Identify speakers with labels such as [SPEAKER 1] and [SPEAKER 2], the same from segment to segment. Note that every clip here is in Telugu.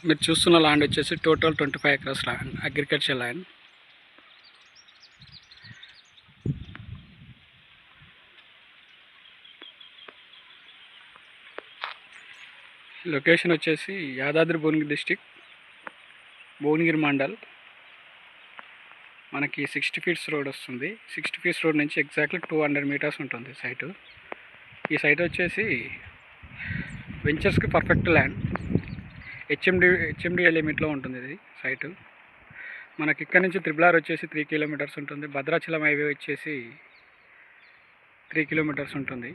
[SPEAKER 1] మీరు చూస్తున్న ల్యాండ్ వచ్చేసి total 25 acres land, agriculture land. Location వచ్చేసి యాదాద్రి భువనగిరి డిస్టిక్, భువనగిరి మండల్. మనకి 60 ఫీట్స్ రోడ్ వస్తుంది. 60 ఫీట్స్ రోడ్ నుంచి ఎగ్జాక్ట్లీ 200 మీటర్స్ ఉంటుంది సైటు. ఈ సైట్ వచ్చేసి వెంచర్స్కి పర్ఫెక్ట్ ల్యాండ్. హెచ్ఎండిఏ లిమిట్లో ఉంటుంది ఇది సైటు. మనకి ఇక్కడ నుంచి త్రిబుల్ వచ్చేసి 3 కిలోమీటర్స్ ఉంటుంది. భద్రాచలం హైవే వచ్చేసి 3 కిలోమీటర్స్ ఉంటుంది.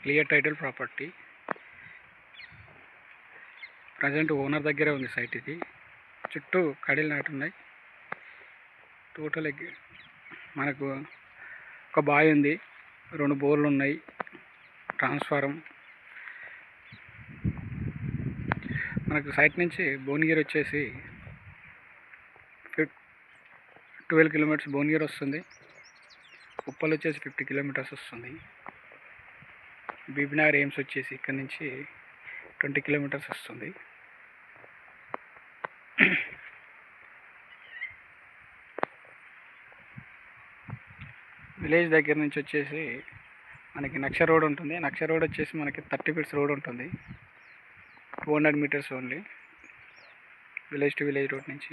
[SPEAKER 1] Clear title property. Present owner దగ్గరే ఉంది సైట్ ఇది. చుట్టూ కడీలు నాటి ఉన్నాయి. టోటల్ మనకు ఒక బావి ఉంది, 2 బోర్లు ఉన్నాయి, ట్రాన్స్ఫారం. మనకు సైట్ నుంచి భువనగిరి వచ్చేసి 12 కిలోమీటర్స్ భువనగిరి వస్తుంది. ఉప్పల్ వచ్చేసి 50 కిలోమీటర్స్ వస్తుంది. బీబీనగర్ ఎయిమ్స్ వచ్చేసి ఇక్కడ నుంచి 20 కిలోమీటర్స్ వస్తుంది. విలేజ్ దగ్గర నుంచి వచ్చేసి మనకి నక్ష రోడ్ ఉంటుంది. నక్ష రోడ్ వచ్చేసి మనకి 30 ఫీట్స్ రోడ్ ఉంటుంది. 200 meters only, village to village road నుంచి.